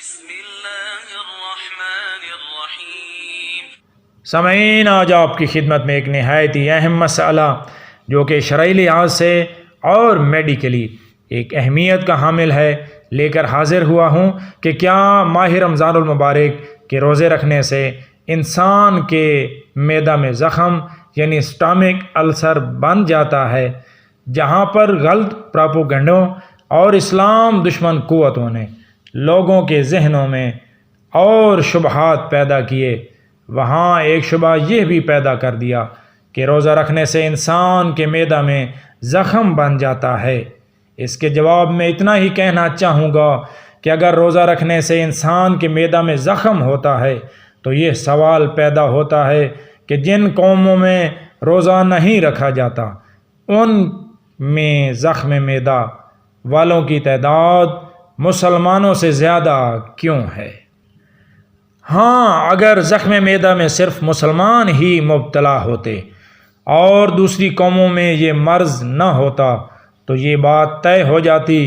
بسم اللہ الرحمن الرحیم۔ سامعین، آج آپ کی خدمت میں ایک نہایت ہی اہم مسئلہ جو کہ شرعی لحاظ سے اور میڈیکلی ایک اہمیت کا حامل ہے لے کر حاضر ہوا ہوں کہ کیا ماہ رمضان المبارک کے روزے رکھنے سے انسان کے معدہ میں زخم یعنی اسٹامک السر بن جاتا ہے، جہاں پر غلط پراپوگنڈوں اور اسلام دشمن قوتوں نے لوگوں کے ذہنوں میں اور شبہات پیدا کیے، وہاں ایک شبہ یہ بھی پیدا کر دیا کہ روزہ رکھنے سے انسان کے معدہ میں زخم بن جاتا ہے۔ اس کے جواب میں اتنا ہی کہنا چاہوں گا کہ اگر روزہ رکھنے سے انسان کے معدہ میں زخم ہوتا ہے تو یہ سوال پیدا ہوتا ہے کہ جن قوموں میں روزہ نہیں رکھا جاتا ان میں زخم معدہ والوں کی تعداد مسلمانوں سے زیادہ کیوں ہے؟ ہاں، اگر زخم معدہ میں صرف مسلمان ہی مبتلا ہوتے اور دوسری قوموں میں یہ مرض نہ ہوتا تو یہ بات طے ہو جاتی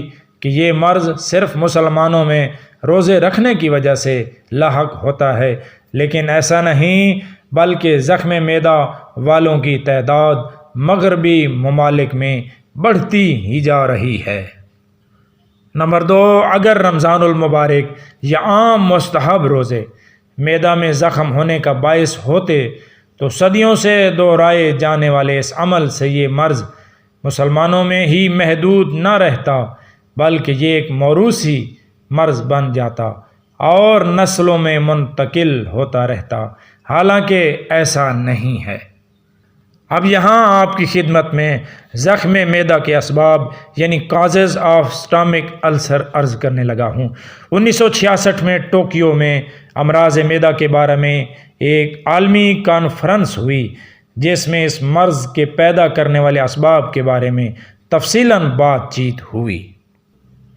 کہ یہ مرض صرف مسلمانوں میں روزے رکھنے کی وجہ سے لاحق ہوتا ہے، لیکن ایسا نہیں، بلکہ زخم معدہ والوں کی تعداد مغربی ممالک میں بڑھتی ہی جا رہی ہے۔ نمبر 2، اگر رمضان المبارک یا عام مستحب روزے معدہ میں زخم ہونے کا باعث ہوتے تو صدیوں سے دہرائے جانے والے اس عمل سے یہ مرض مسلمانوں میں ہی محدود نہ رہتا، بلکہ یہ ایک موروثی مرض بن جاتا اور نسلوں میں منتقل ہوتا رہتا، حالانکہ ایسا نہیں ہے۔ اب یہاں آپ کی خدمت میں زخم معدہ کے اسباب یعنی کازز آف اسٹامک السر عرض کرنے لگا ہوں۔ 1966 میں ٹوکیو میں امراض معدہ کے بارے میں ایک عالمی کانفرنس ہوئی جس میں اس مرض کے پیدا کرنے والے اسباب کے بارے میں تفصیلاً بات چیت ہوئی۔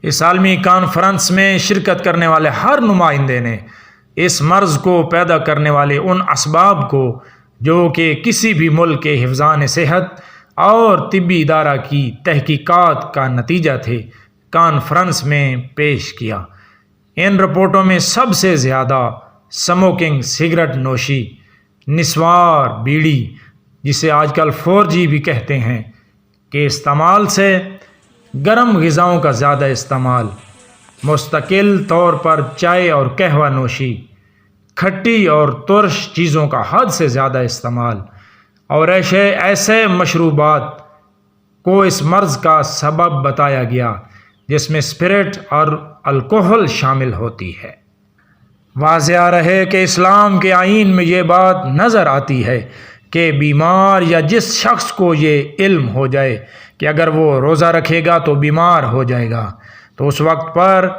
اس عالمی کانفرنس میں شرکت کرنے والے ہر نمائندے نے اس مرض کو پیدا کرنے والے ان اسباب کو جو کہ کسی بھی ملک کے حفظان صحت اور طبی ادارہ کی تحقیقات کا نتیجہ تھے، کانفرنس میں پیش کیا۔ ان رپورٹوں میں سب سے زیادہ سموکنگ سگریٹ نوشی، نسوار بیڑی جسے آج کل 4G بھی کہتے ہیں کے استعمال سے، گرم غذاؤں کا زیادہ استعمال، مستقل طور پر چائے اور قہوہ نوشی، کھٹی اور ترش چیزوں کا حد سے زیادہ استعمال اور ایسے مشروبات کو اس مرض کا سبب بتایا گیا جس میں اسپرٹ اور الکوہل شامل ہوتی ہے۔ واضح رہے کہ اسلام کے آئین میں یہ بات نظر آتی ہے کہ بیمار یا جس شخص کو یہ علم ہو جائے کہ اگر وہ روزہ رکھے گا تو بیمار ہو جائے گا تو اس وقت پر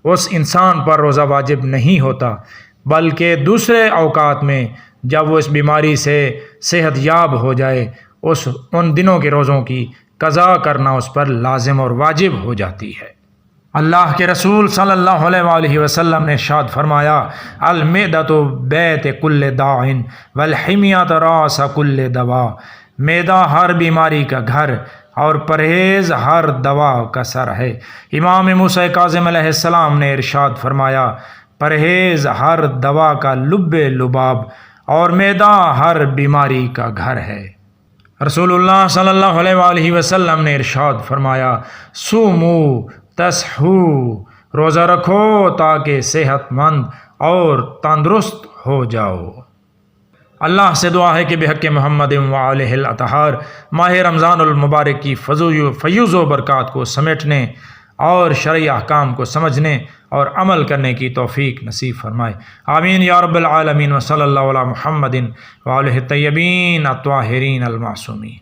اس انسان پر روزہ واجب نہیں ہوتا، بلکہ دوسرے اوقات میں جب وہ اس بیماری سے صحت یاب ہو جائے ان دنوں کے روزوں کی قضا کرنا اس پر لازم اور واجب ہو جاتی ہے۔ اللہ کے رسول صلی اللہ علیہ وآلہ وسلم نے ارشاد فرمایا، المعدۃ بیت کل داء والحمیۃ راس کل دواء، معدہ ہر بیماری کا گھر اور پرہیز ہر دوا کا سر ہے۔ امام موسیٰ کاظم علیہ السلام نے ارشاد فرمایا، پرہیز ہر دوا کا لب لباب اور معدہ ہر بیماری کا گھر ہے۔ رسول اللہ صلی اللہ علیہ وآلہ وسلم نے ارشاد فرمایا، صوموا تصحوا، روزہ رکھو تاکہ صحت مند اور تندرست ہو جاؤ۔ اللہ سے دعا ہے کہ بحق محمد وآلہ الاطہار ماہ رمضان المبارک کی فیوز و برکات کو سمیٹنے اور شرعی احکام کو سمجھنے اور عمل کرنے کی توفیق نصیب فرمائے، آمین یا رب العالمین، وصلی اللہ علی محمد وآلہ الطیبین الطاہرین المعصومین۔